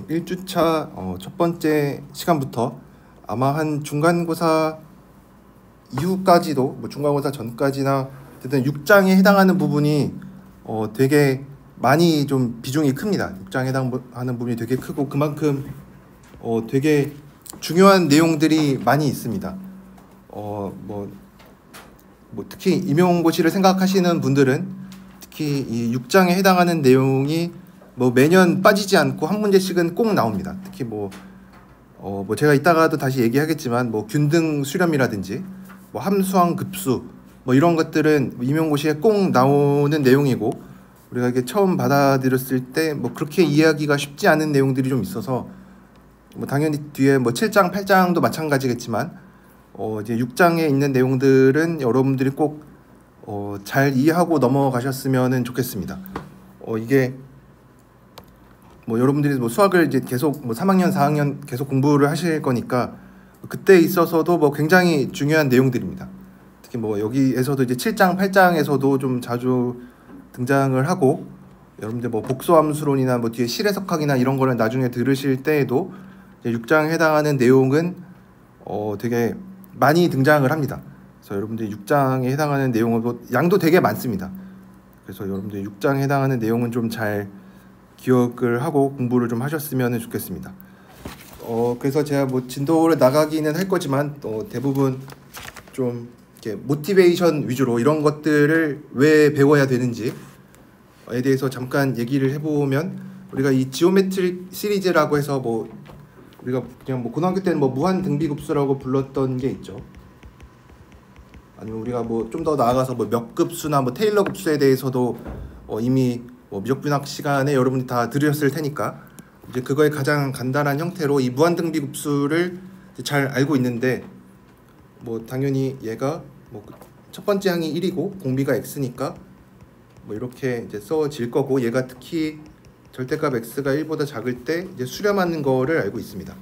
1주차 첫 번째 시간부터 아마 한 중간고사 이후까지도 중간고사 전까지나 어쨌든 6장에 해당하는 부분이 되게 많이 좀 비중이 큽니다. 6장에 해당하는 부분이 되게 크고 그만큼 되게 중요한 내용들이 많이 있습니다. 특히 임용고시를 생각하시는 분들은 특히 이 6장에 해당하는 내용이 매년 빠지지 않고 한 문제씩은 꼭 나옵니다. 특히 제가 이따가도 다시 얘기하겠지만 균등 수렴이라든지 함수항 급수 이런 것들은 임용고시에 꼭 나오는 내용이고 우리가 이게 처음 받아들였을 때 그렇게 이해하기가 쉽지 않은 내용들이 좀 있어서 당연히 뒤에 7장, 8장도 마찬가지겠지만 이제 6장에 있는 내용들은 여러분들이 꼭 잘 이해하고 넘어가셨으면 좋겠습니다. 이게 여러분들이 수학을 이제 계속 3학년, 4학년 계속 공부를 하실 거니까 그때 있어서도 굉장히 중요한 내용들입니다. 특히 여기에서도 이제 7장, 8장에서도 좀 자주 등장을 하고 여러분들 복소함수론이나 뒤에 실해석학이나 이런 거를 나중에 들으실 때에도 6장에 해당하는 내용은 되게 많이 등장을 합니다. 그래서 여러분들이 6장에 해당하는 내용은 양도 되게 많습니다. 그래서 여러분들이 6장에 해당하는 내용은 좀 잘 기억을 하고 공부를 좀 하셨으면 좋겠습니다. 그래서 제가 진도를 나가기는 할 거지만 대부분 좀 이렇게 모티베이션 위주로 이런 것들을 왜 배워야 되는지에 대해서 잠깐 얘기를 해보면 우리가 이 지오메트릭 시리즈라고 해서 우리가 그냥 고등학교 때는 무한 등비급수라고 불렀던 게 있죠. 아니면 우리가 좀 더 나아가서 몇 급수나 테일러 급수에 대해서도 이미 미적분학 시간에 여러분이 다 들으셨을 테니까 이제 그거의 가장 간단한 형태로 이 무한 등비급수를 잘 알고 있는데 당연히 얘가 첫 번째 항이 1이고 공비가 x니까 이렇게 이제 써질 거고 얘가 특히 절대값 x가 1보다 작을 때 이제 수렴하는 거를 알고 있습니다.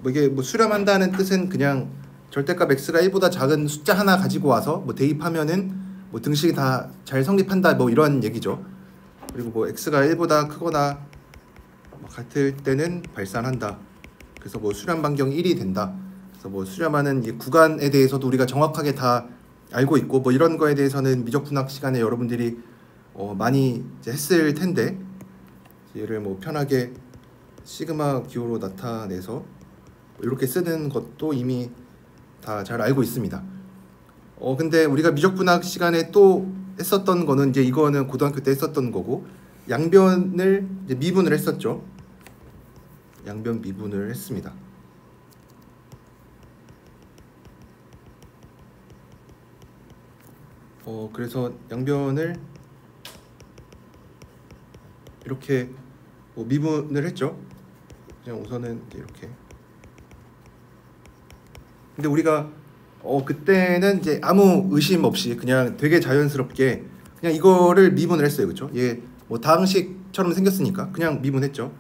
이게 수렴한다는 뜻은 그냥 절대값 x가 1보다 작은 숫자 하나 가지고 와서 대입하면은 등식이 다 잘 성립한다 이런 얘기죠. 그리고 x가 1보다 크거나 같을 때는 발산한다. 그래서 수렴 반경이 1이 된다. 그래서 수렴하는 이 구간에 대해서도 우리가 정확하게 다 알고 있고 이런 거에 대해서는 미적분학 시간에 여러분들이 많이 이제 했을 텐데 얘를 편하게 시그마 기호로 나타내서 이렇게 쓰는 것도 이미 다 잘 알고 있습니다. 근데 우리가 미적분학 시간에 또 했었던 거는 이제 이거는 고등학교 때 했었던 거고 양변을 이제 미분을 했었죠. 양변 미분을 했습니다. 그래서 양변을 이렇게 미분을 했죠. 그냥 우선은 이렇게. 근데 우리가 그때는 이제 아무 의심 없이 그냥 되게 자연스럽게 그냥 이거를 미분을 했어요. 그렇죠? 얘 다항식처럼 생겼으니까 그냥 미분했죠.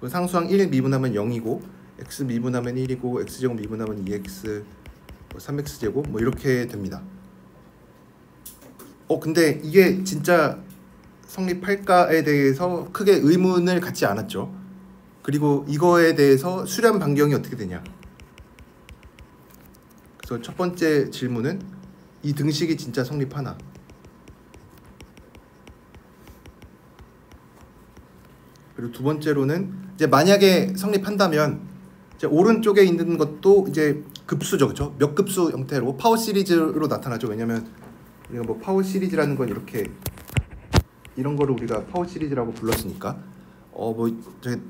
상수항 1 미분하면 0이고 x 미분하면 1이고 x제곱 미분하면 2x 3x제곱 이렇게 됩니다. 근데 이게 진짜 성립할까에 대해서 크게 의문을 갖지 않았죠. 그리고 이거에 대해서 수렴 반경이 어떻게 되냐. 그래서 첫 번째 질문은 이 등식이 진짜 성립하나. 그리고 두 번째로는 이제 만약에 성립한다면 이제 오른쪽에 있는 것도 이제 급수죠, 그렇죠? 몇 급수 형태로 파워 시리즈로 나타나죠. 왜냐면 우리가 파워 시리즈라는 건 이렇게 이런 거를 우리가 파워 시리즈라고 불렀으니까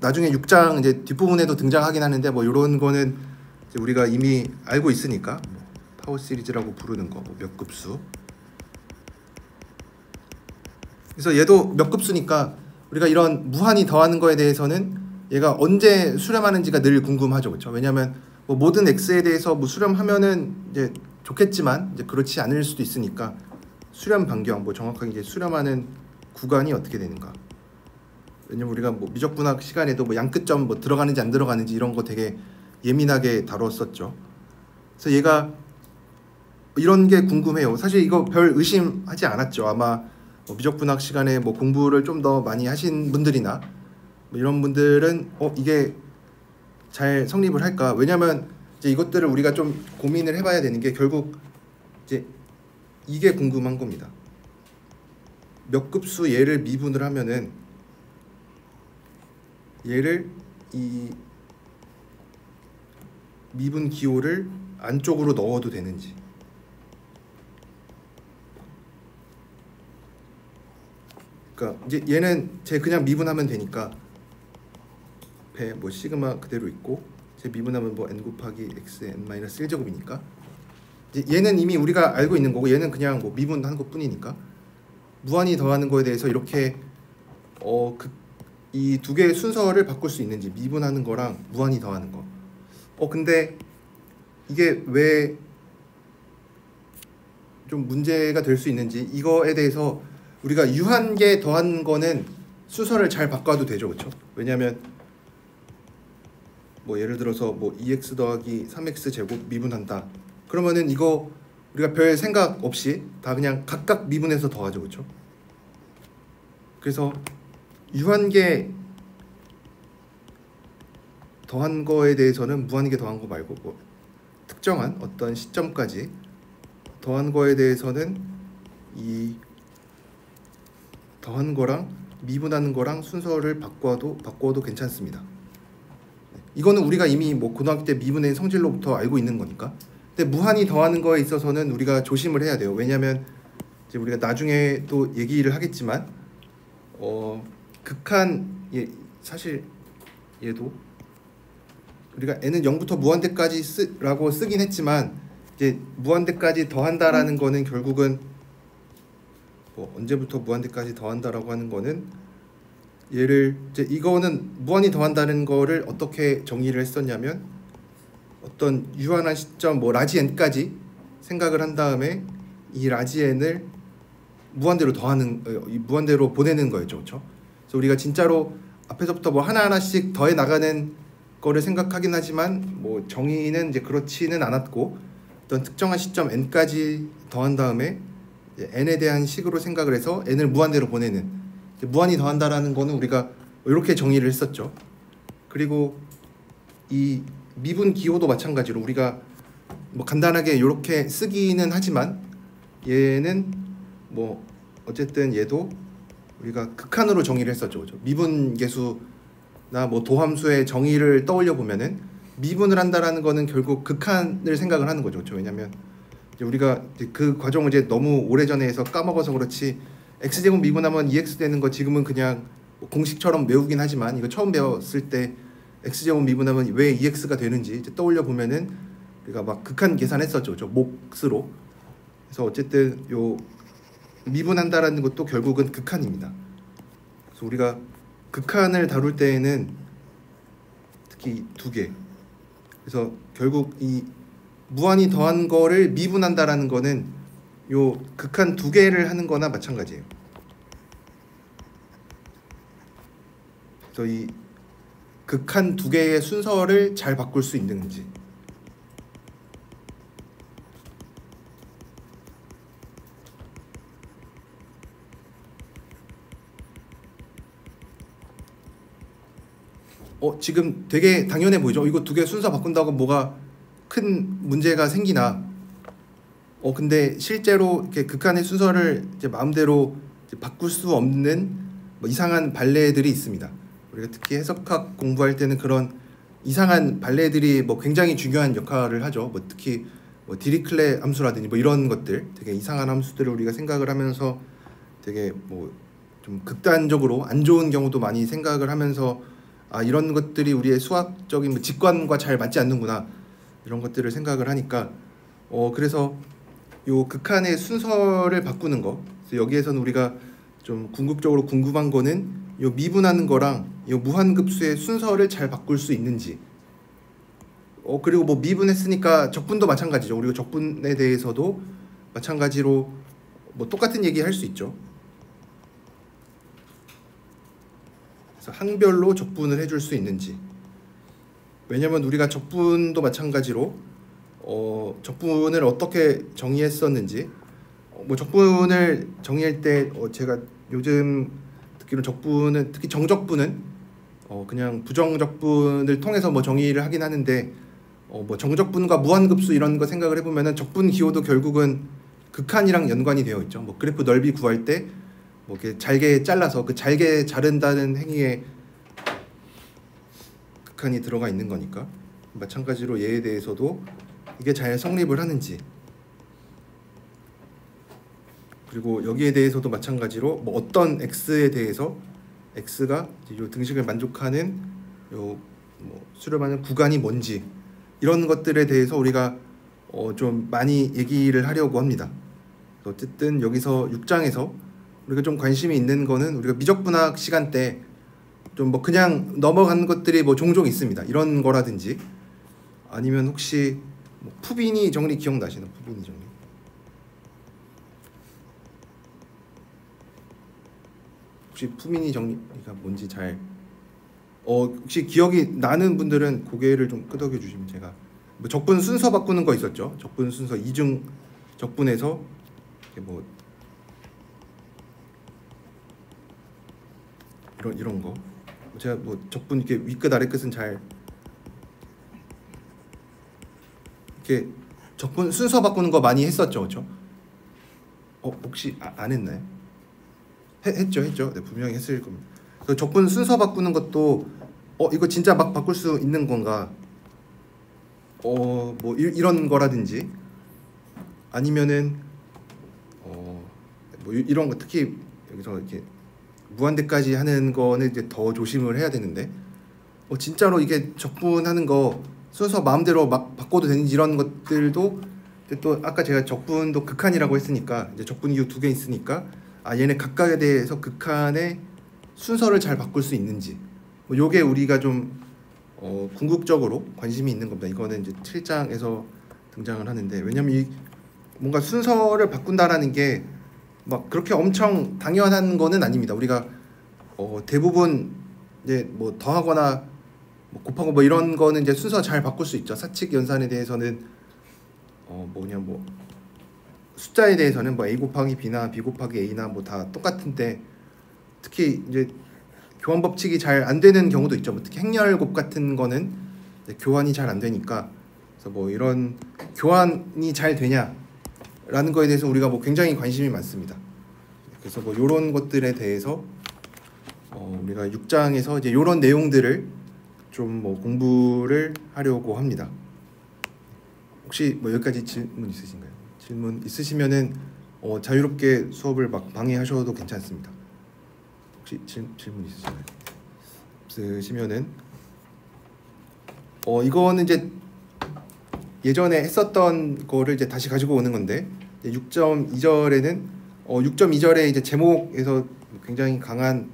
나중에 6장 이제 뒷부분에도 등장하긴 하는데 이런 거는 이제 우리가 이미 알고 있으니까 파워 시리즈라고 부르는 거 몇 급수. 그래서 얘도 몇 급수니까 우리가 이런 무한히 더하는 거에 대해서는 얘가 언제 수렴하는지가 늘 궁금하죠, 그렇죠? 왜냐하면 모든 x에 대해서 수렴하면은 이제 좋겠지만 이제 그렇지 않을 수도 있으니까 수렴 반경 정확하게 이제 수렴하는 구간이 어떻게 되는가. 왜냐면 우리가 미적분학 시간에도 양끝점 들어가는지 안 들어가는지 이런 거 되게 예민하게 다뤘었죠. 그래서 얘가 이런 게 궁금해요. 사실 이거 별 의심하지 않았죠. 아마 미적분학 시간에 공부를 좀 더 많이 하신 분들이나 뭐 이런 분들은 이게 잘 성립을 할까? 왜냐면 이제 이것들을 우리가 좀 고민을 해봐야 되는 게 결국 이제 이게 궁금한 겁니다. 몇 급수 얘를 미분을 하면은 얘를 이 미분 기호를 안쪽으로 넣어도 되는지. 그러니까 이제 얘는 제 그냥 미분하면 되니까 배 뭐 시그마 그대로 있고 제 미분하면 뭐 n 곱하기 x n 마이너스 1제곱이니까 이제 얘는 이미 우리가 알고 있는 거고 얘는 그냥 뭐 미분한 것뿐이니까 무한히 더하는 거에 대해서 이렇게 이 두 개의 순서를 바꿀 수 있는지 미분하는 거랑 무한히 더하는 거. 근데 이게 왜 좀 문제가 될 수 있는지 이거에 대해서 우리가 유한계 더한 거는 순서를 잘 바꿔도 되죠, 그렇죠? 왜냐하면 뭐 예를 들어서 뭐 2x 더하기 3x 제곱 미분한다. 그러면은 이거 우리가 별 생각 없이 다 그냥 각각 미분해서 더하죠, 그렇죠? 그래서 유한계 더한 거에 대해서는 무한계 더한 거 말고 뭐 특정한 어떤 시점까지 더한 거에 대해서는 이 더한 거랑 미분하는 거랑 순서를 바꿔도 괜찮습니다. 이거는 우리가 이미 뭐 고등학교 때 미분의 성질로부터 알고 있는 거니까. 근데 무한히 더하는 거에 있어서는 우리가 조심을 해야 돼요. 왜냐하면 이제 우리가 나중에 또 얘기를 하겠지만 극한 사실 얘도 우리가 n은 0부터 무한대까지 라고 쓰긴 했지만 이제 무한대까지 더한다라는 거는 결국은 뭐 언제부터 무한대까지 더한다라고 하는 거는 얘를 이제 이거는 무한히 더한다는 거를 어떻게 정의를 했었냐면 어떤 유한한 시점 뭐 라지 n까지 생각을 한 다음에 이 라지 n을 무한대로 무한대로 보내는 거였죠, 그렇죠? 그래서 우리가 진짜로 앞에서부터 뭐 하나하나씩 더해 나가는 거를 생각하긴 하지만 뭐 정의는 이제 그렇지는 않았고 어떤 특정한 시점 n까지 더한 다음에 n에 대한 식으로 생각을 해서 n을 무한대로 보내는 무한히 더한다라는 거는 우리가 이렇게 정의를 했었죠. 그리고 이 미분 기호도 마찬가지로 우리가 뭐 간단하게 이렇게 쓰기는 하지만 얘는 뭐 어쨌든 얘도 우리가 극한으로 정의를 했었죠, 그렇죠? 미분 계수나 뭐 도함수의 정의를 떠올려 보면은 미분을 한다라는 거는 결국 극한을 생각을 하는 거죠, 그렇죠? 왜냐하면 우리가 그 과정을 이제 너무 오래전에 해서 까먹어서 그렇지 x제곱 미분하면 2x 되는 거 지금은 그냥 공식처럼 외우긴 하지만 이거 처음 배웠을 때 x제곱 미분하면 왜 2x가 되는지 이제 떠올려 보면은 우리가 막 극한 계산했었죠, 그렇죠? 몫으로. 그래서 어쨌든 요 미분한다라는 것도 결국은 극한입니다. 그래서 우리가 극한을 다룰 때에는 특히 두 개. 그래서 결국 이 무한히 더한 거를 미분한다라는 거는 요 극한 두 개를 하는 거나 마찬가지예요. 그래서 이 극한 두 개의 순서를 잘 바꿀 수 있는지. 지금 되게 당연해 보이죠? 이거 두 개 순서 바꾼다고 뭐가 큰 문제가 생기나? 근데 실제로 이렇게 극한의 순서를 이제 마음대로 이제 바꿀 수 없는 뭐 이상한 발레들이 있습니다. 우리가 특히 해석학 공부할 때는 그런 이상한 발레들이 뭐 굉장히 중요한 역할을 하죠. 뭐 특히 뭐 디리클레 함수라든지 뭐 이런 것들, 되게 이상한 함수들을 우리가 생각을 하면서 되게 뭐 좀 극단적으로 안 좋은 경우도 많이 생각을 하면서 이런 것들이 우리의 수학적인 뭐 직관과 잘 맞지 않는구나, 이런 것들을 생각을 하니까 그래서 요 극한의 순서를 바꾸는 거. 그래서 여기에서는 우리가 좀 궁극적으로 궁금한 거는 요 미분하는 거랑 요 무한급수의 순서를 잘 바꿀 수 있는지. 그리고 뭐 미분했으니까 적분도 마찬가지죠. 그리고 적분에 대해서도 마찬가지로 뭐 똑같은 얘기 할 수 있죠. 그래서 항별로 적분을 해줄 수 있는지. 왜냐면 우리가 적분도 마찬가지로 적분을 어떻게 정의했었는지, 뭐 적분을 정의할 때 제가 요즘 듣기로 적분은 특히 정적분은 그냥 부정적분을 통해서 뭐 정의를 하긴 하는데 뭐 정적분과 무한급수 이런 거 생각을 해보면은 적분 기호도 결국은 극한이랑 연관이 되어 있죠. 뭐 그래프 넓이 구할 때 뭐 이렇게 잘게 잘라서 그 잘게 자른다는 행위에 극한이 들어가 있는 거니까 마찬가지로 얘에 대해서도 이게 잘 성립을 하는지, 그리고 여기에 대해서도 마찬가지로 뭐 어떤 x에 대해서 x가 요 등식을 만족하는 요 뭐 수렴하는 구간이 뭔지 이런 것들에 대해서 우리가 좀 많이 얘기를 하려고 합니다. 어쨌든 여기서 6장에서 우리가 좀 관심이 있는 거는 우리가 미적분학 시간 때 좀 뭐 그냥 넘어간 것들이 뭐 종종 있습니다. 이런 거라든지 아니면 혹시 뭐 푸비니 정리 기억나시나? 푸비니 정리. 혹시 푸비니 정리가 뭔지 잘 혹시 기억이 나는 분들은 고개를 좀 끄덕여 주시면 제가 뭐 적분 순서 바꾸는 거 있었죠. 적분 순서 이중 적분에서 뭐 이런 거 제가 뭐 적분 이렇게 위끝 아래끝은 잘 이렇게 적분 순서 바꾸는 거 많이 했었죠, 그렇죠? 혹시 안 했나요? 했죠. 네, 분명히 했을 겁니다. 그 적분 순서 바꾸는 것도 이거 진짜 막 바꿀 수 있는 건가? 뭐 이런 거라든지 아니면은 뭐 이런 거 특히 여기서 이렇게 무한대까지 하는 거는 이제 더 조심을 해야 되는데 진짜로 이게 적분하는 거 순서 마음대로 막 바꿔도 되는지 이런 것들도 또 아까 제가 적분도 극한이라고 했으니까 이제 적분 이유 2개 있으니까 얘네 각각에 대해서 극한의 순서를 잘 바꿀 수 있는지 뭐 요게 우리가 좀 궁극적으로 관심이 있는 겁니다. 이거는 이제 7장에서 등장을 하는데 왜냐면 이 뭔가 순서를 바꾼다라는 게 막 그렇게 엄청 당연한 거는 아닙니다. 우리가 대부분 이제 뭐 더하거나 뭐 곱하고 뭐 이런 거는 이제 순서 잘 바꿀 수 있죠. 사칙 연산에 대해서는 뭐 숫자에 대해서는 뭐 a 곱하기 b나 b 곱하기 a나 뭐 다 똑같은데 특히 이제 교환 법칙이 잘 안 되는 경우도 있죠. 뭐 특히 행렬곱 같은 거는 교환이 잘 안 되니까 그래서 뭐 이런 교환이 잘 되냐라는 거에 대해서 우리가 뭐 굉장히 관심이 많습니다. 그래서 뭐 이런 것들에 대해서 우리가 6장에서 이제 이런 내용들을 좀 뭐 공부를 하려고 합니다. 혹시 뭐 여기까지 질문 있으신가요? 질문 있으시면은 자유롭게 수업을 막 방해하셔도 괜찮습니다. 혹시 질문 있으신가요? 없으시면은 이거는 이제 예전에 했었던 거를 이제 다시 가지고 오는 건데 6.2절에는 6.2절에 이제 제목에서 굉장히 강한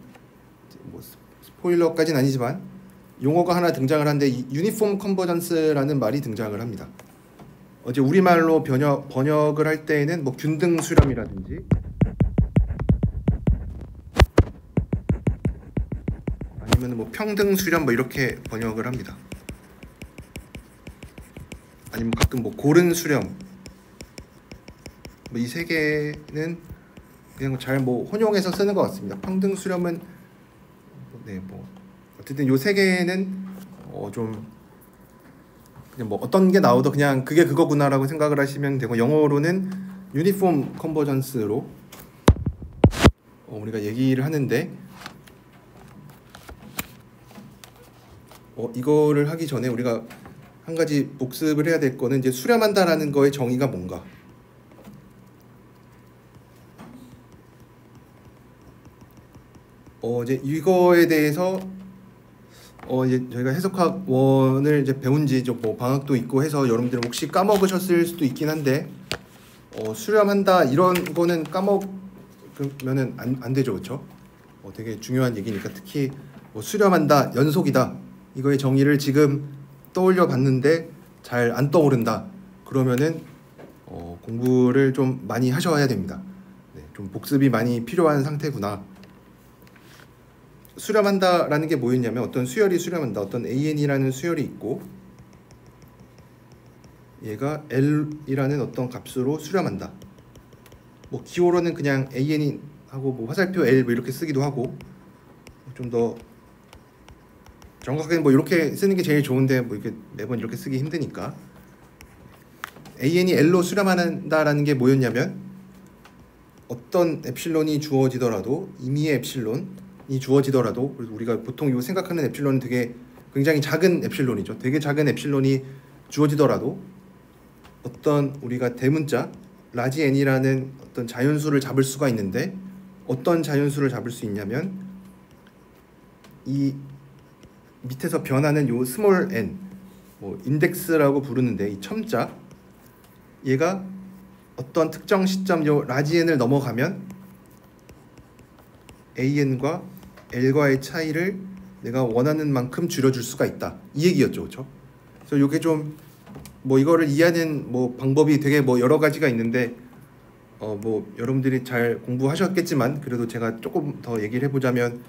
뭐 스포일러까지는 아니지만 용어가 하나 등장을 하는데 유니폼 컨버전스라는 말이 등장을 합니다. 이제 우리말로 번역을 할 때에는 뭐 균등 수렴이라든지 아니면 뭐 평등 수렴 뭐 이렇게 번역을 합니다. 아니면 가끔 뭐 고른 수렴 뭐 이 세 개는 그냥 잘 뭐 혼용해서 쓰는 것 같습니다. 평등 수렴은 뭐 어쨌든 요 세 개는 좀 그냥 뭐 어떤 게 나오도 그냥 그게 그거구나라고 생각을 하시면 되고 영어로는 유니폼 컨버전스로 우리가 얘기를 하는데 이거를 하기 전에 우리가 한 가지 복습을 해야 될 거는 이제 수렴한다라는 거의 정의가 뭔가. 이제 이거에 대해서 이제 저희가 해석학원을 이제 배운 지 좀 뭐 방학도 있고 해서 여러분들 혹시 까먹으셨을 수도 있긴 한데 수렴한다 이런 거는 까먹으면은 안 되죠, 그렇죠? 되게 중요한 얘기니까 특히 뭐 수렴한다, 연속이다 이거의 정의를 지금 떠올려 봤는데 잘 안 떠오른다 그러면은 공부를 좀 많이 하셔야 됩니다. 좀 복습이 많이 필요한 상태구나. 수렴한다라는 게 뭐였냐면 어떤 수열이 수렴한다. 어떤 AN이라는 수열이 있고 얘가 L이라는 어떤 값으로 수렴한다. 뭐 기호로는 그냥 AN이 하고 뭐 화살표 L 뭐 이렇게 쓰기도 하고 좀 더 정확하게 뭐 이렇게 쓰는 게 제일 좋은데 뭐 이렇게 매번 이렇게 쓰기 힘드니까 AN이 L로 수렴한다라는 게 뭐였냐면 어떤 엡실론이 주어지더라도 임의의 엡실론이 주어지더라도 그래서 우리가 보통 요 생각하는 엡실론은 되게 굉장히 작은 엡실론이죠. 되게 작은 엡실론이 주어지더라도 어떤 우리가 대문자 라지 n이라는 어떤 자연수를 잡을 수가 있는데 어떤 자연수를 잡을 수 있냐면 이 밑에서 변하는 요 스몰 n 뭐 인덱스라고 부르는데 이 첨자 얘가 어떤 특정 시점 요 라지 n을 넘어가면 an과 l과의 차이를 내가 원하는 만큼 줄여줄 수가 있다 이 얘기였죠, 그렇죠? 그래서 요게 좀 뭐 이거를 이해하는 뭐 방법이 되게 뭐 여러 가지가 있는데 뭐 여러분들이 잘 공부하셨겠지만 그래도 제가 조금 더 얘기를 해보자면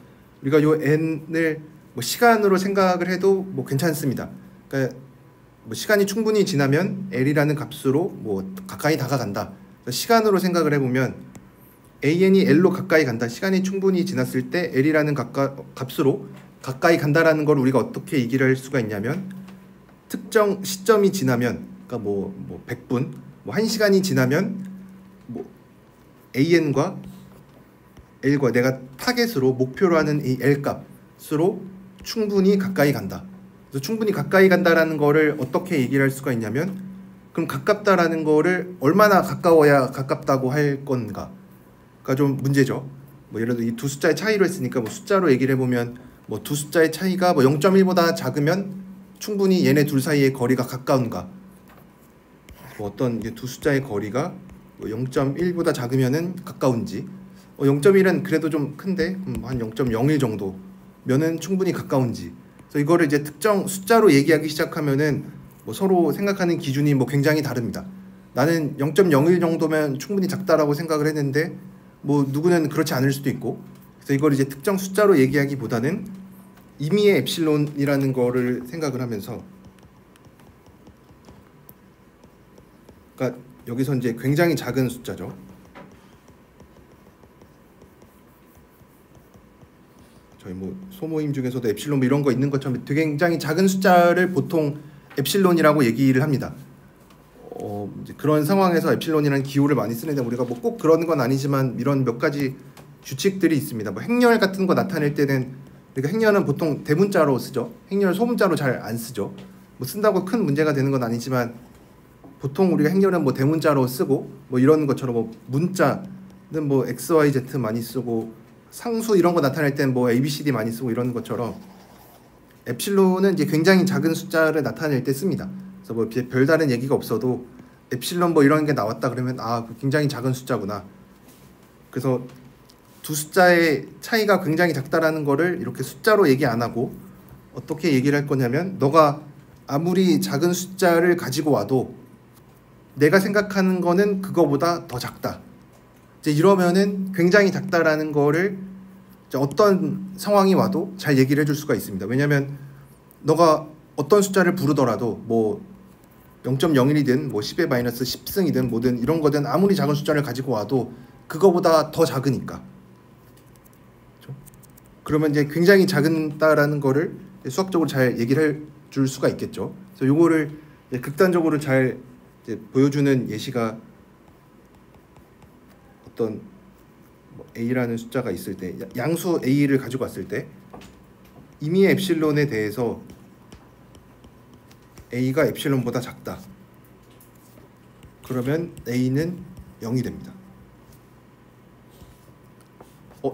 우리가 요 n을 뭐 시간으로 생각을 해도 뭐 괜찮습니다. 그러니까 뭐 시간이 충분히 지나면 l이라는 값으로 뭐 가까이 다가간다. 시간으로 생각을 해보면 an이 l로 가까이 간다. 시간이 충분히 지났을 때 l이라는 값으로 가까이 간다라는 걸 우리가 어떻게 얘기를 할 수가 있냐면 특정 시점이 지나면 그러니까 뭐 100분 뭐 1시간이 지나면 뭐 an과 l과 내가 타겟으로 목표로 하는 이 l 값으로 충분히 가까이 간다. 그래서 충분히 가까이 간다라는 거를 어떻게 얘기를 할 수가 있냐면 그럼 가깝다라는 거를 얼마나 가까워야 가깝다고 할 건가? 가 좀 문제죠. 뭐 예를 들어 이 두 숫자의 차이로 했으니까 뭐 숫자로 얘기를 해보면 뭐 두 숫자의 차이가 뭐 0.1보다 작으면 충분히 얘네 둘 사이의 거리가 가까운가? 뭐 어떤 두 숫자의 거리가 뭐 0.1보다 작으면은 가까운지 0.1은 그래도 좀 큰데 한 0.01 정도면은 충분히 가까운지 그래서 이거를 이제 특정 숫자로 얘기하기 시작하면은 뭐 서로 생각하는 기준이 뭐 굉장히 다릅니다. 나는 0.01 정도면 충분히 작다라고 생각을 했는데 뭐 누구는 그렇지 않을 수도 있고 그래서 이걸 이제 특정 숫자로 얘기하기보다는 임의의 엡실론이라는 거를 생각을 하면서 그러니까 여기서 이제 굉장히 작은 숫자죠. 저희 뭐 소모임 중에서도 엡실론 뭐 이런 거 있는 것처럼 되게 굉장히 작은 숫자를 보통 엡실론이라고 얘기를 합니다. 이제 그런 상황에서 엡실론이라는 기호를 많이 쓰는데 우리가 뭐 꼭 그런 건 아니지만 이런 몇 가지 규칙들이 있습니다. 뭐 행렬 같은 거 나타낼 때는 그러니까 행렬은 보통 대문자로 쓰죠. 행렬 소문자로 잘 안 쓰죠. 뭐 쓴다고 큰 문제가 되는 건 아니지만 보통 우리가 행렬은 뭐 대문자로 쓰고 뭐 이런 것처럼 뭐 문자는 뭐 x, y, z 많이 쓰고 상수 이런 거 나타낼 땐 뭐 a, b, c, d 많이 쓰고 이런 것처럼 엡실론은 이제 굉장히 작은 숫자를 나타낼 때 씁니다. 그래서 뭐 별다른 얘기가 없어도 엡실론 뭐 이런 게 나왔다 그러면 아 굉장히 작은 숫자구나. 그래서 두 숫자의 차이가 굉장히 작다라는 거를 이렇게 숫자로 얘기 안 하고 어떻게 얘기를 할 거냐면 너가 아무리 작은 숫자를 가지고 와도 내가 생각하는 거는 그거보다 더 작다. 이제 이러면은 굉장히 작다라는 거를 어떤 상황이 와도 잘 얘기를 해줄 수가 있습니다. 왜냐하면 너가 어떤 숫자를 부르더라도 뭐 0.01이든 뭐 10의 마이너스 10승이든 뭐든 이런 거든 아무리 작은 숫자를 가지고 와도 그거보다 더 작으니까. 그렇죠? 그러면 이제 굉장히 작다라는 거를 수학적으로 잘 얘기를 해줄 수가 있겠죠. 그래서 요거를 극단적으로 잘 이제 보여주는 예시가 어떤 뭐 A라는 숫자가 있을 때 양수 A를 가지고 왔을 때 임의의 엡실론에 대해서 A가 엡실론보다 작다. 그러면 A는 0이 됩니다.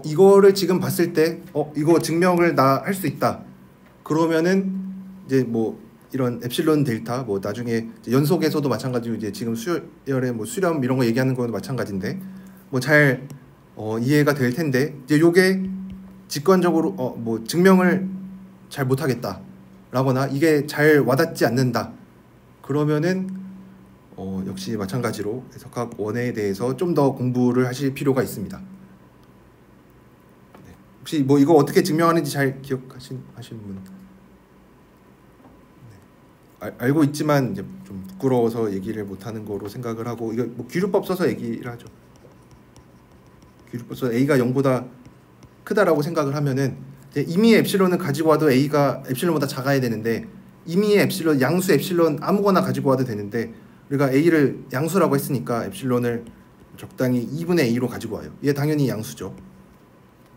이거를 지금 봤을 때 이거 증명을 나 할 수 있다. 그러면은 이제 뭐 이런 엡실론 델타 뭐 나중에 연속에서도 마찬가지로 이제 지금 수열의 뭐 수렴 이런 거 얘기하는 거도 마찬가지인데 뭐 잘 이해가 될 텐데 이제 요게 직관적으로 뭐 증명을 잘 못하겠다 라거나 이게 잘 와닿지 않는다 그러면은 역시 마찬가지로 해석학 원에 대해서 좀 더 공부를 하실 필요가 있습니다. 네. 혹시 뭐 이거 어떻게 증명하는지 잘 기억하신 분? 네. 알고 있지만 이제 좀 부끄러워서 얘기를 못하는 거로 생각을 하고 이거 뭐 귀류법 써서 얘기를 하죠. 귀류법 써서 A가 0보다 크다라고 생각을 하면은 이제 임의의 엡실론을 가지고 와도 A가 엡실론보다 작아야 되는데 임의의 엡실론, 양수 엡실론 아무거나 가지고 와도 되는데 우리가 A를 양수라고 했으니까 엡실론을 적당히 2분의 A로 가지고 와요. 얘 당연히 양수죠.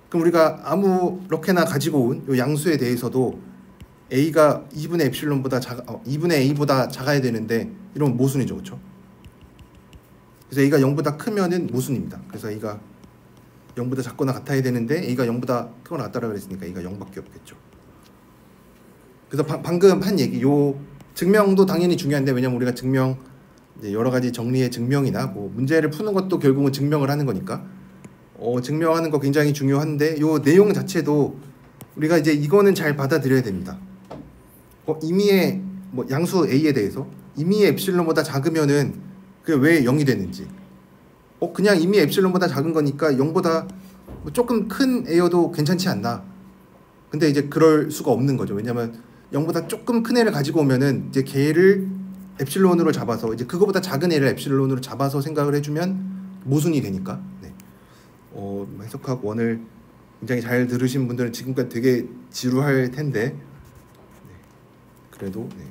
그럼 우리가 아무렇게나 가지고 온 이 양수에 대해서도 A가 2분의 엡실론보다 2분의 A보다 작아야 되는데 이러면 모순이죠, 그렇죠? 그래서 A가 0보다 크면은 모순입니다. 그래서 A가 0보다 작거나 같아야 되는데 A가 0보다 크거나 같다라 그랬으니까 A가 0밖에 없겠죠. 그래서 방금 한 얘기, 요 증명도 당연히 중요한데 왜냐면 우리가 증명 이제 여러 가지 정리의 증명이나 뭐 문제를 푸는 것도 결국은 증명을 하는 거니까 증명하는 거 굉장히 중요한데 요 내용 자체도 우리가 이제 이거는 잘 받아들여야 됩니다. 임의의 뭐 양수 A에 대해서 임의의 엡실론보다 작으면은 그게 왜 0이 되는지 그냥 임의의 엡실론보다 작은 거니까 0보다 뭐 조금 큰 A여도 괜찮지 않나. 근데 이제 그럴 수가 없는 거죠. 왜냐면 0보다 조금 큰 애를 가지고 오면은 이제 걔를 엡실론으로 잡아서 이제 그거보다 작은 애를 엡실론으로 잡아서 생각을 해주면 모순이 되니까. 네. 해석학 원을 굉장히 잘 들으신 분들은 지금까지 되게 지루할 텐데 네. 그래도 네.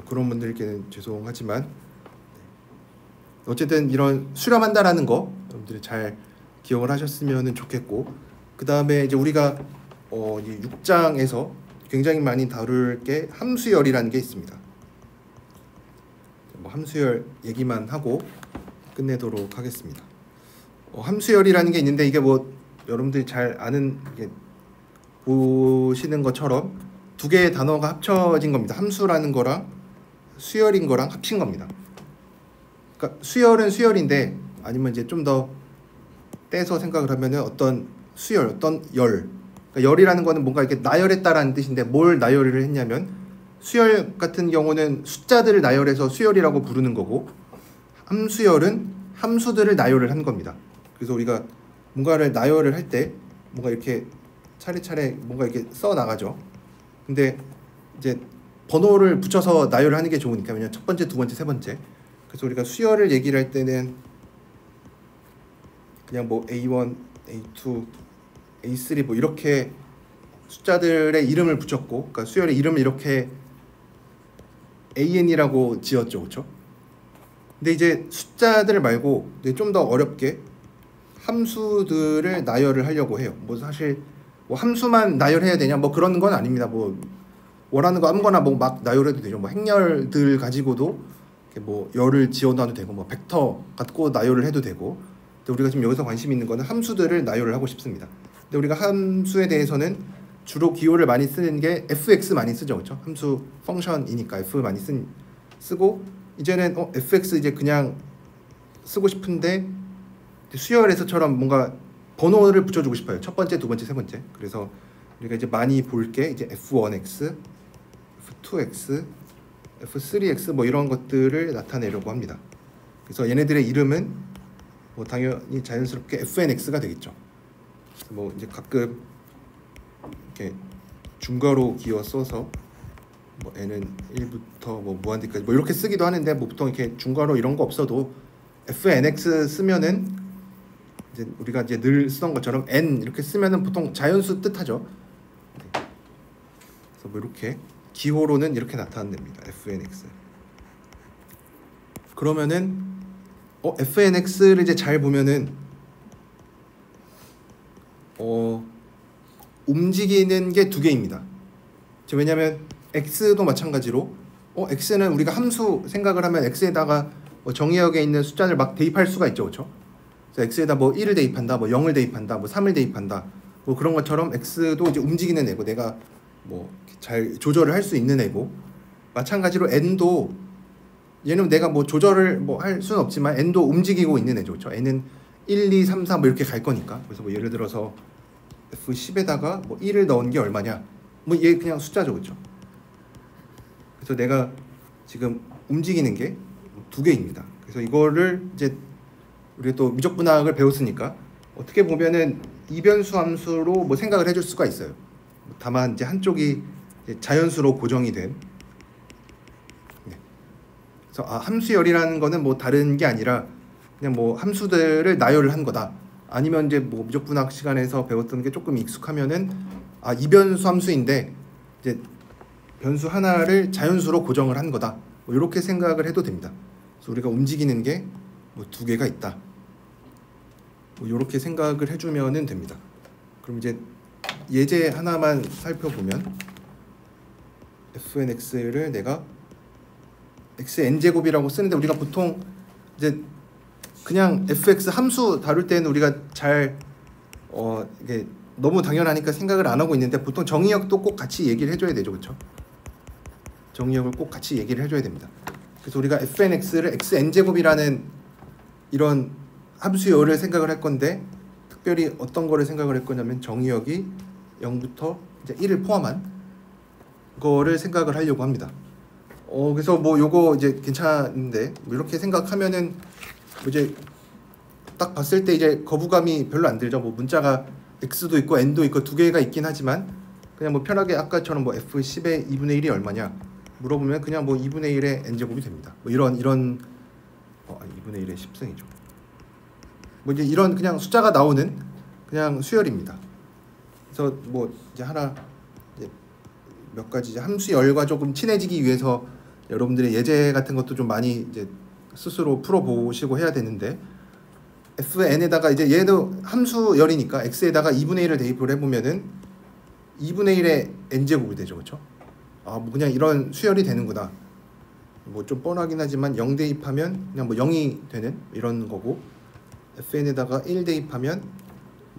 그런 분들께는 죄송하지만 네. 어쨌든 이런 수렴한다라는 거 여러분들이 잘 기억을 하셨으면 좋겠고 그 다음에 이제 우리가 6장에서 굉장히 많이 다룰 게 함수열이라는 게 있습니다. 뭐 함수열 얘기만 하고 끝내도록 하겠습니다. 함수열이라는 게 있는데 이게 뭐 여러분들이 잘 아는 보시는 것처럼 두 개의 단어가 합쳐진 겁니다. 함수라는 거랑 수열인 거랑 합친 겁니다. 그러니까 수열은 수열인데 아니면 이제 좀 더 떼서 생각을 하면은 어떤 수열, 어떤 열. 그러니까 열이라는 거는 뭔가 이렇게 나열했다라는 뜻인데 뭘 나열을 했냐면 수열 같은 경우는 숫자들을 나열해서 수열이라고 부르는 거고 함수열은 함수들을 나열을 한 겁니다. 그래서 우리가 뭔가를 나열을 할 때 뭔가 이렇게 차례차례 뭔가 이렇게 써 나가죠. 근데 이제 번호를 붙여서 나열을 하는 게 좋으니까 왜냐면 첫 번째, 두 번째, 세 번째. 그래서 우리가 수열을 얘기를 할 때는 그냥 뭐 A1, A2, A3 뭐 이렇게 숫자들의 이름을 붙였고, 그러니까 수열의 이름을 이렇게 AN이라고 지었죠, 그렇죠? 근데 이제 숫자들 말고 좀 더 어렵게 함수들을 나열을 하려고 해요. 뭐 사실 뭐 함수만 나열해야 되냐 뭐 그런 건 아닙니다. 뭐 원하는 거 아무거나 뭐 막 나열해도 되죠. 뭐 행렬들 가지고도 이렇게 뭐 열을 지어놔도 되고 뭐 벡터 갖고 나열을 해도 되고. 근데 우리가 지금 여기서 관심 있는 거는 함수들을 나열을 하고 싶습니다. 근데 우리가 함수에 대해서는 주로 기호를 많이 쓰는 게 fx 많이 쓰죠, 그렇죠? 함수 펑션이니까 f 많이 쓰고 이제는 fx 이제 그냥 쓰고 싶은데 수열에서처럼 뭔가 번호를 붙여주고 싶어요. 첫 번째, 두 번째, 세 번째. 그래서 우리가 이제 많이 볼 게 이제 f1x, f2x, f3x 뭐 이런 것들을 나타내려고 합니다. 그래서 얘네들의 이름은 뭐 당연히 자연스럽게 fnx가 되겠죠. 뭐 이제 가끔 이렇게 중괄호 기호 써서 뭐 n은 1부터 뭐 무한대까지 뭐 이렇게 쓰기도 하는데 뭐 보통 이렇게 중괄호 이런 거 없어도 fnx 쓰면은 이제 우리가 이제 늘 쓰던 것처럼 n 이렇게 쓰면은 보통 자연수 뜻하죠. 그래서 뭐 이렇게 기호로는 이렇게 나타납니다. fnx. 그러면은 fnx를 이제 잘 보면은 움직이는 게 두 개입니다. 왜냐하면 x도 마찬가지로 x는 우리가 함수 생각을 하면 x에다가 뭐 정의역에 있는 숫자를 막 대입할 수가 있죠, 그렇죠? 그래서 x에다 뭐 1을 대입한다, 뭐 0을 대입한다, 뭐 3을 대입한다, 뭐 그런 것처럼 x도 이제 움직이는 애고 내가 뭐 잘 조절을 할 수 있는 애고 마찬가지로 n도 얘는 내가 뭐 조절을 뭐 할 수는 없지만 n도 움직이고 있는 애죠, 그렇죠? n은 1, 2, 3, 4 뭐 이렇게 갈 거니까. 그래서 뭐 예를 들어서 f10에다가 뭐 1을 넣은 게 얼마냐? 뭐 얘 그냥 숫자죠, 그렇죠? 그래서 내가 지금 움직이는 게 두 개입니다. 그래서 이거를 이제 우리가 또 미적분학을 배웠으니까 어떻게 보면은 이변수 함수로 뭐 생각을 해줄 수가 있어요. 다만 이제 한쪽이 이제 자연수로 고정이 된. 그래서 함수열이라는 거는 뭐 다른 게 아니라 그냥 뭐 함수들을 나열을 한 거다. 아니면 이제 뭐 미적분학 시간에서 배웠던 게 조금 익숙하면은 아, 이변수 함수인데 이제 변수 하나를 자연수로 고정을 한 거다. 뭐 이렇게 생각을 해도 됩니다. 그래서 우리가 움직이는 게 뭐 두 개가 있다. 뭐 이렇게 생각을 해주면은 됩니다. 그럼 이제 예제 하나만 살펴보면 fnx를 내가 xn제곱이라고 쓰는데 우리가 보통 이제 그냥 fx 함수 다룰 때는 우리가 잘 이게 너무 당연하니까 생각을 안 하고 있는데 보통 정의역도 꼭 같이 얘기를 해줘야 되죠, 그렇죠? 정의역을 꼭 같이 얘기를 해줘야 됩니다. 그래서 우리가 fnx를 xn제곱이라는 이런 함수열을 생각을 할 건데 특별히 어떤 거를 생각을 할 거냐면 정의역이 0부터 이제 1을 포함한 거를 생각을 하려고 합니다. 그래서 뭐 요거 이제 괜찮은데 뭐 이렇게 생각하면은 뭐 이제 딱 봤을 때 이제 거부감이 별로 안 들죠. 뭐 문자가 x도 있고 n도 있고 두 개가 있긴 하지만 그냥 뭐 편하게 아까처럼 뭐 f10의 2분의 1이 얼마냐 물어보면 그냥 뭐 2분의 1의 n제곱이 됩니다. 뭐 이런 2분의 1의 10승이죠. 뭐 이제 이런 그냥 숫자가 나오는 그냥 수열입니다. 그래서 뭐 이제 하나 이제 몇 가지 이제 함수열과 조금 친해지기 위해서 여러분들의 예제 같은 것도 좀 많이 이제 스스로 풀어보시고 해야 되는데 fn에다가 이제 얘도 함수열이니까 x에다가 2분의 1을 대입을 해보면은 2분의 1의 n제곱이 되죠, 그렇죠? 아, 뭐 그냥 이런 수열이 되는구나. 뭐 좀 뻔하긴 하지만 0 대입하면 그냥 뭐 0이 되는 이런 거고 fn에다가 1 대입하면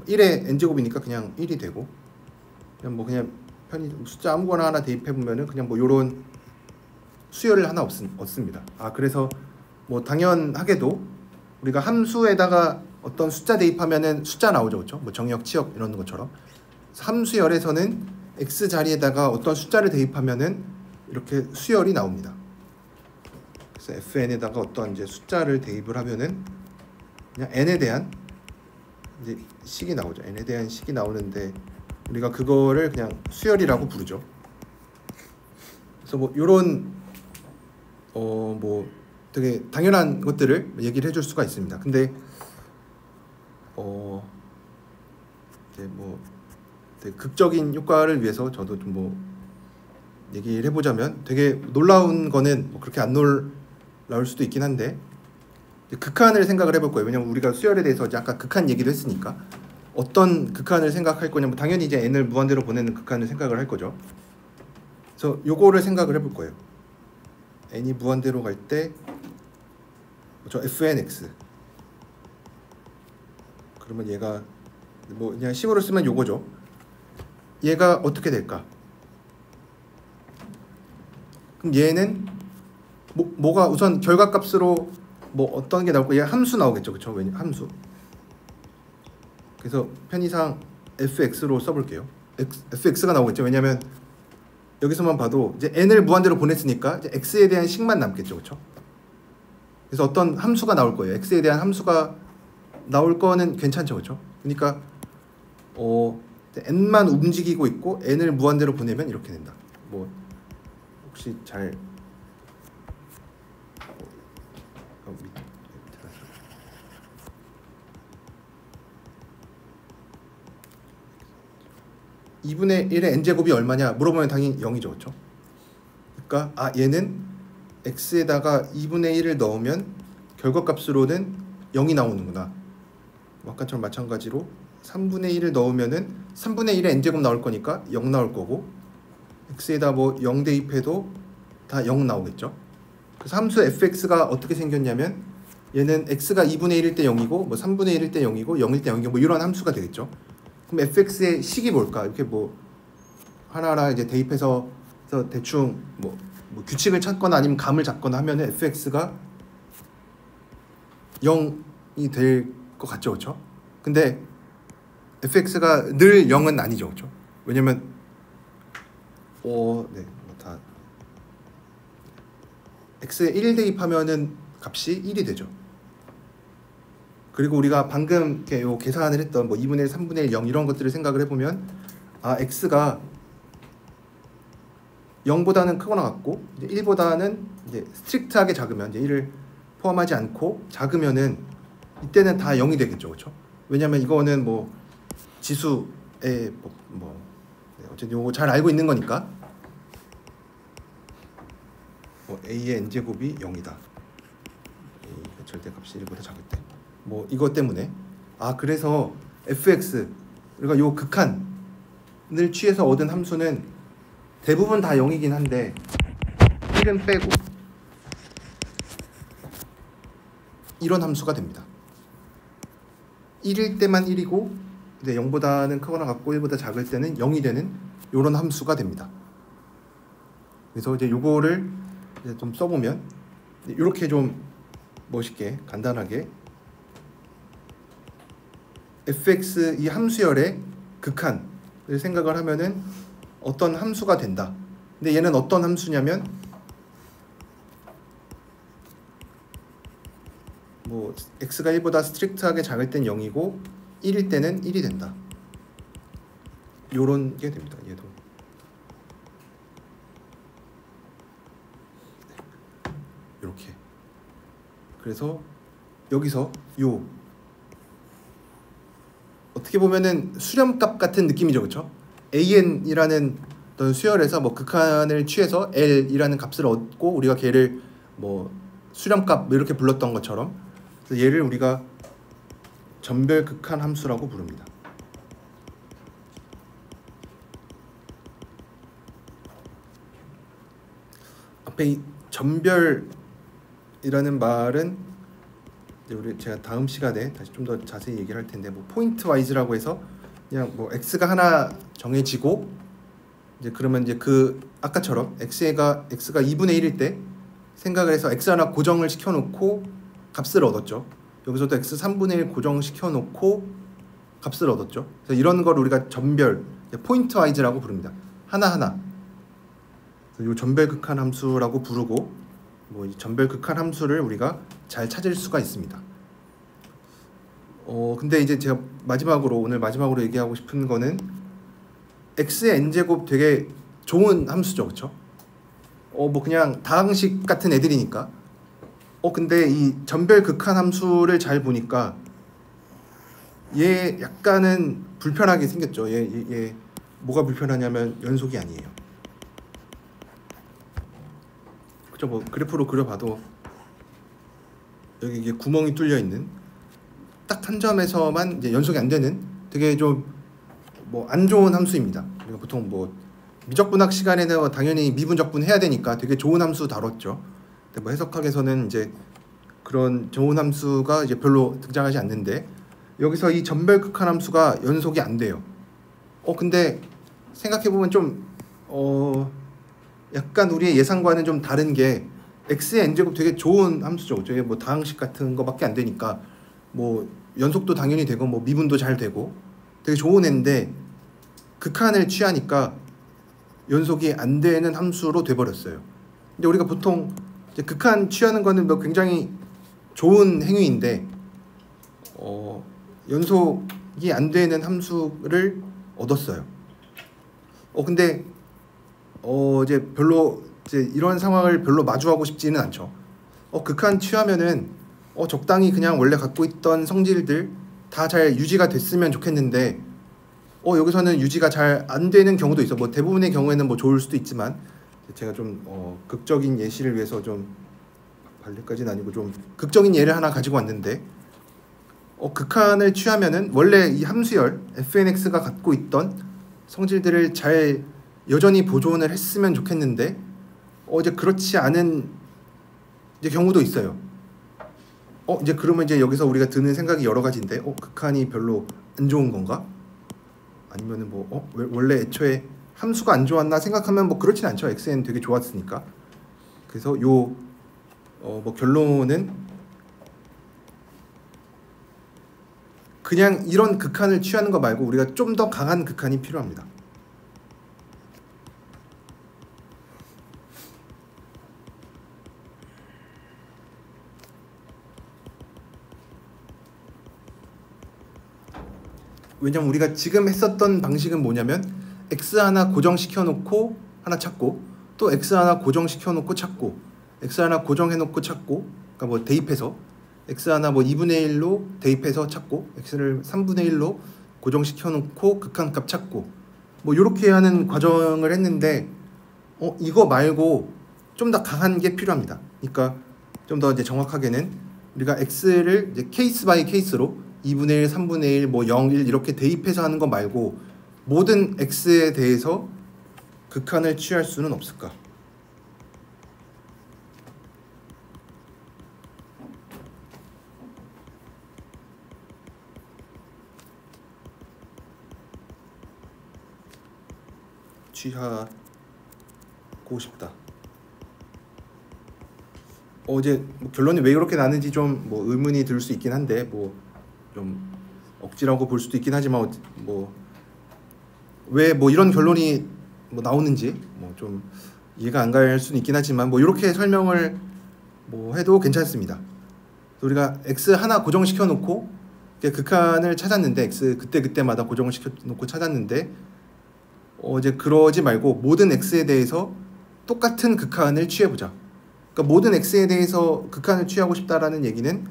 1의 n제곱이니까 그냥 1이 되고 그냥 뭐 그냥 편히 숫자 아무거나 하나 대입해 보면은 그냥 뭐 요런 수열을 하나 얻습니다. 아, 그래서 뭐 당연하게도 우리가 함수에다가 어떤 숫자 대입하면은 숫자 나오죠, 그렇죠? 뭐 정의역, 치역 이런 것처럼 함수열에서는 x 자리에다가 어떤 숫자를 대입하면은 이렇게 수열이 나옵니다. 그래서 fn에다가 어떤 이제 숫자를 대입을 하면은 그냥 n에 대한 이제 식이 나오죠. n에 대한 식이 나오는데 우리가 그거를 그냥 수열이라고 부르죠. 그래서 뭐 요런 뭐 되게 당연한 것들을 얘기를 해줄 수가 있습니다. 근데 이제 뭐 되게 극적인 효과를 위해서 저도 좀 뭐 얘기를 해보자면 되게 놀라운 거는 뭐 그렇게 안 놀라울 수도 있긴 한데 극한을 생각을 해볼 거예요. 왜냐면 우리가 수열에 대해서 이제 아까 극한 얘기도 했으니까 어떤 극한을 생각할 거냐면 당연히 이제 n을 무한대로 보내는 극한을 생각을 할 거죠. 그래서 요거를 생각을 해볼 거예요. n이 무한대로 갈 때 저 fnx 그러면 얘가 뭐 그냥 식으로 쓰면 요거죠. 얘가 어떻게 될까? 그럼 얘는 뭐가 우선 결과값으로 뭐 어떤 게 나올 거야? 얘 함수 나오겠죠, 그렇죠? 왜냐 함수. 그래서 편의상 fx로 써볼게요. fx가 나오겠죠. 왜냐하면 여기서만 봐도 이제 n을 무한대로 보냈으니까 이제 x에 대한 식만 남겠죠, 그렇죠? 그래서 어떤 함수가 나올 거예요. x에 대한 함수가 나올 거는 괜찮죠, 그렇죠? 그러니까 n만 움직이고 있고 n을 무한대로 보내면 이렇게 된다. 뭐 혹시 잘 2분의 1의 n제곱이 얼마냐 물어보면 당연히 0이죠, 그렇죠? 그러니까 얘는 x에다가 2분의 1을 넣으면 결과값으로는 0이 나오는구나. 아까처럼 마찬가지로 3분의 1을 넣으면은 3분의 1의 n제곱 나올 거니까 0 나올 거고 x에다 뭐 0 대입해도 다 0 나오겠죠. 그래서 함수 fx가 어떻게 생겼냐면 얘는 x가 2분의 1일 때 0이고 뭐 3분의 1일 때 0이고 0일 때 0이고 뭐 이런 함수가 되겠죠. 그럼 fx의 식이 뭘까? 이렇게 뭐 하나하나 이제 대입해서 대충 뭐 규칙을 찾거나 아니면 감을 잡거나 하면은 fx가 0이 될 것 같죠, 그렇죠? 근데 fx가 늘 0은 아니죠, 그렇죠? 왜냐면 다 x에 1 대입하면은 값이 1이 되죠. 그리고 우리가 방금 이렇게 요 계산을 했던 뭐 2분의 1, 3분의 1, 0 이런 것들을 생각을 해보면 x가 0보다는 크거나 같고 이제 1보다는 이제 스트릭트하게 작으면 이제 1을 포함하지 않고 작으면은 이때는 다 0이 되겠죠, 그렇죠? 왜냐면 이거는 뭐 지수의 어쨌든 요거 잘 알고 있는 거니까 a의 n제곱이 0이다. a가 절대값이 1보다 작을 때. 뭐 이것 때문에 그래서 fx 우리가 요 극한을 취해서 얻은 함수는 대부분 다 0이긴 한데 1은 빼고 이런 함수가 됩니다. 1일 때만 1이고 0보다는 크거나 같고 1보다 작을 때는 0이 되는 이런 함수가 됩니다. 그래서 이제 요거를 이제 좀 써보면 이렇게 좀 멋있게 간단하게 fx 이 함수열의 극한을 생각을 하면은 어떤 함수가 된다. 근데 얘는 어떤 함수냐면 뭐 x가 1보다 스트릭트하게 작을 땐 0이고 1일 때는 1이 된다. 요런 게 됩니다. 얘도. 이렇게. 그래서 여기서 요 어떻게 보면은 수렴값 같은 느낌이죠, 그렇죠? an이라는 어떤 수열에서 뭐 극한을 취해서 l이라는 값을 얻고 우리가 걔를 뭐 수렴값 이렇게 불렀던 것처럼 그래서 얘를 우리가 전별 극한 함수라고 부릅니다. 앞에 이 전별이라는 말은 이제 제가 다음 시간에 다시 좀 더 자세히 얘기를 할 텐데 뭐 포인트 와이즈라고 해서 그냥 뭐 x가 하나 정해지고 이제 그러면 이제 그 아까처럼 x가 2분의 1일 때 생각을 해서 x 하나 고정을 시켜놓고 값을 얻었죠. 여기서도 x 3분의 1 고정시켜 놓고 값을 얻었죠. 그래서 이런 걸 우리가 전별 포인트 와이즈라고 부릅니다. 하나하나 이 전별 극한 함수라고 부르고 뭐 이 전별 극한 함수를 우리가 잘 찾을 수가 있습니다. 근데 이제 제가 오늘 마지막으로 얘기하고 싶은 거는 x의 n제곱 되게 좋은 함수죠, 그렇죠? 뭐 그냥 다항식 같은 애들이니까. 근데 이 전별 극한 함수를 잘 보니까 얘 약간은 불편하게 생겼죠. 얘 뭐가 불편하냐면 연속이 아니에요. 그죠? 뭐 그래프로 그려봐도 여기 이게 구멍이 뚫려 있는 딱 한 점에서만 이제 연속이 안 되는 되게 좀 뭐 안 좋은 함수입니다. 우리가 보통 뭐 미적분학 시간에는 당연히 미분적분 해야 되니까 되게 좋은 함수 다뤘죠. 근데 뭐 해석학에서는 이제 그런 좋은 함수가 이제 별로 등장하지 않는데 여기서 이 전별 극한 함수가 연속이 안 돼요. 근데 생각해 보면 좀 약간 우리의 예상과는 좀 다른 게 x의 n제곱 되게 좋은 함수죠. 저게 뭐 다항식 같은 거밖에 안 되니까 뭐 연속도 당연히 되고 뭐 미분도 잘 되고 되게 좋은 애인데 극한을 취하니까 연속이 안 되는 함수로 돼버렸어요. 근데 우리가 보통 이제 극한 취하는 거는 뭐 굉장히 좋은 행위인데 연속이 안 되는 함수를 얻었어요. 근데 이제 별로 이제 이런 상황을 별로 마주하고 싶지는 않죠. 극한 취하면은 적당히 그냥 원래 갖고 있던 성질들 다 잘 유지가 됐으면 좋겠는데 여기서는 유지가 잘 안 되는 경우도 있어. 뭐 대부분의 경우에는 뭐 좋을 수도 있지만 제가 좀 극적인 예시를 위해서 좀 발레까지는 아니고 좀 극적인 예를 하나 가지고 왔는데 극한을 취하면은 원래 이 함수열 fnx가 갖고 있던 성질들을 잘 여전히 보존을 했으면 좋겠는데 이제 그렇지 않은 이제 경우도 있어요. 이제 그러면 이제 여기서 우리가 드는 생각이 여러 가지인데 극한이 별로 안 좋은 건가? 아니면은 뭐 원래 애초에 함수가 안 좋았나 생각하면 뭐 그렇진 않죠. xn 되게 좋았으니까. 그래서 뭐 결론은 그냥 이런 극한을 취하는 거 말고 우리가 좀 더 강한 극한이 필요합니다. 왜냐면 우리가 지금 했었던 방식은 뭐냐면 x 하나 고정시켜 놓고 하나 찾고 또 x 하나 고정시켜 놓고 찾고 x 하나 고정해 놓고 찾고 그러니까 뭐 대입해서 x 하나 뭐 2분의 1로 대입해서 찾고 x를 3분의 1로 고정시켜 놓고 극한값 찾고 뭐 이렇게 하는 과정을 했는데 이거 말고 좀 더 강한 게 필요합니다. 그러니까 좀 더 이제 정확하게는 우리가 x를 이제 케이스 바이 케이스로 2분의 1, 3분의 1, 뭐 0, 1 이렇게 대입해서 하는 거 말고 모든 x에 대해서 극한을 취할 수는 없을까? 취하고 싶다. 이제 뭐 결론이 왜 이렇게 나는지 좀 뭐 의문이 들 수 있긴 한데 뭐 좀 억지라고 볼 수도 있긴 하지만 뭐 왜 뭐 이런 결론이 뭐 나오는지 뭐 좀 이해가 안 갈 수는 있긴 하지만 뭐 이렇게 설명을 뭐 해도 괜찮습니다. 우리가 x 하나 고정시켜 놓고 극한을 찾았는데 x 그때마다 고정을 시켜 놓고 찾았는데 이제 그러지 말고 모든 x에 대해서 똑같은 극한을 취해보자. 그러니까 모든 x에 대해서 극한을 취하고 싶다라는 얘기는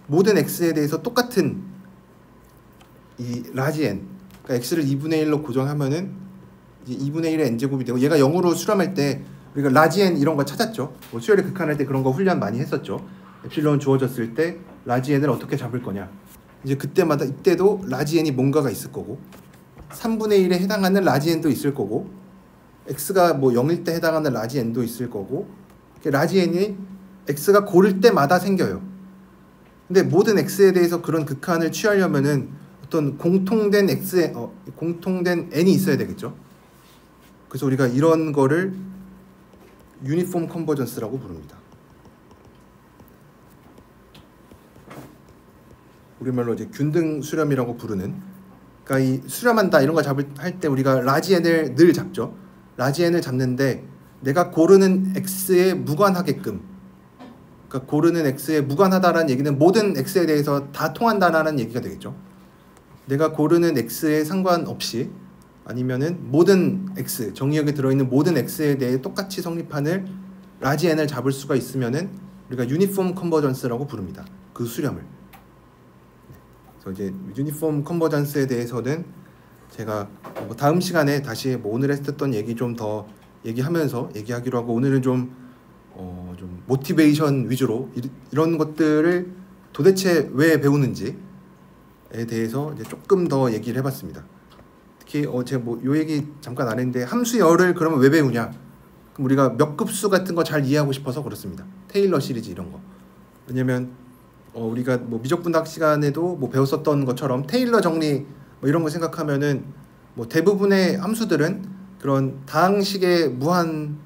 모든 x에 대해서 똑같은 이 라지 n, 그러니까 x를 2분의 1로 고정하면은 이제 2분의 1의 n제곱이 되고 얘가 0으로 수렴할 때 우리가 라지 n 이런 거 찾았죠. 뭐 수열의 극한할 때 그런 거 훈련 많이 했었죠. 엡실론 주어졌을 때 라지 n을 어떻게 잡을 거냐. 이제 그때마다 이때도 라지 n이 뭔가가 있을 거고 3분의 1에 해당하는 라지 n도 있을 거고 x가 뭐 0일 때 해당하는 라지 n도 있을 거고 라지 n이 x가 고를 때마다 생겨요. 근데 모든 x에 대해서 그런 극한을 취하려면은 어떤 공통된 x에 공통된 n이 있어야 되겠죠. 그래서 우리가 이런 거를 유니폼 컨버전스라고 부릅니다. 우리말로 이제 균등 수렴이라고 부르는, 그러니까 이 수렴한다 이런 거 할 때 우리가 라지 n을 늘 잡죠. 라지 n을 잡는데 내가 고르는 x에 무관하게끔, 그러니까 고르는 x에 무관하다라는 얘기는 모든 x에 대해서 다 통한다라는 얘기가 되겠죠. 내가 고르는 x에 상관없이 아니면은 모든 x, 정의역에 들어있는 모든 x에 대해 똑같이 성립하는 라지 n을 잡을 수가 있으면은 우리가 유니폼 컨버전스라고 부릅니다. 그 수렴을. 그래서 이제 유니폼 컨버전스에 대해서는 제가 뭐 다음 시간에 다시 뭐 오늘 했었던 얘기 좀 더 얘기하면서 얘기하기로 하고, 오늘은 좀 모티베이션 위주로 이런 것들을 도대체 왜 배우는지에 대해서 이제 조금 더 얘기를 해봤습니다. 특히 제가 뭐 요 얘기 잠깐 안 했는데 함수열을 그러면 왜 배우냐? 그럼 우리가 몇 급수 같은 거 잘 이해하고 싶어서 그렇습니다. 테일러 시리즈 이런 거. 왜냐면 우리가 뭐 미적분학 시간에도 뭐 배웠었던 것처럼 테일러 정리 뭐 이런 거 생각하면은 뭐 대부분의 함수들은 그런 다항식의 무한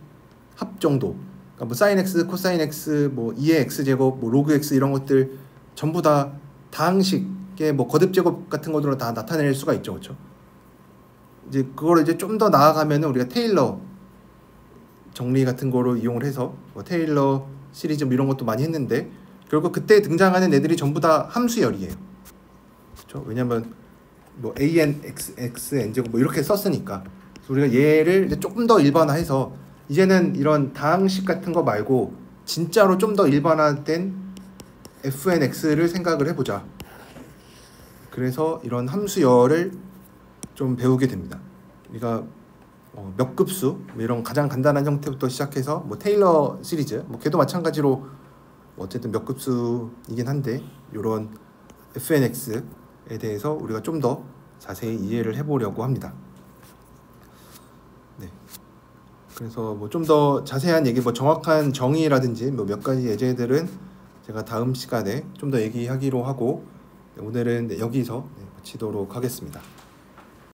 합 정도, 그러니까 뭐 sin x, 코사인 x, 뭐 2의 x 제곱, 뭐 로그 x 이런 것들 전부 다 다항식의 뭐 거듭 제곱 같은 것으로 다 나타낼 수가 있죠, 그렇죠? 이제 그거를 이제 좀 더 나아가면은 우리가 테일러 정리 같은 거로 이용을 해서 뭐 테일러 시리즈 뭐 이런 것도 많이 했는데 결국 그때 등장하는 애들이 전부 다 함수열이에요, 그렇죠? 왜냐면 뭐 an x n 제곱 뭐 이렇게 썼으니까. 그래서 우리가 얘를 이제 조금 더 일반화해서 이제는 이런 다항식 같은 거 말고 진짜로 좀 더 일반화된 fnx를 생각을 해보자. 그래서 이런 함수열을 좀 배우게 됩니다. 우리가 몇 급수 뭐 이런 가장 간단한 형태부터 시작해서 뭐 테일러 시리즈 뭐 걔도 마찬가지로 어쨌든 몇 급수이긴 한데 이런 fnx에 대해서 우리가 좀 더 자세히 이해를 해보려고 합니다. 네. 그래서 뭐 좀 더 자세한 얘기, 뭐 정확한 정의라든지 뭐 몇 가지 예제들은 제가 다음 시간에 좀 더 얘기하기로 하고, 오늘은 여기서 마치도록 하겠습니다.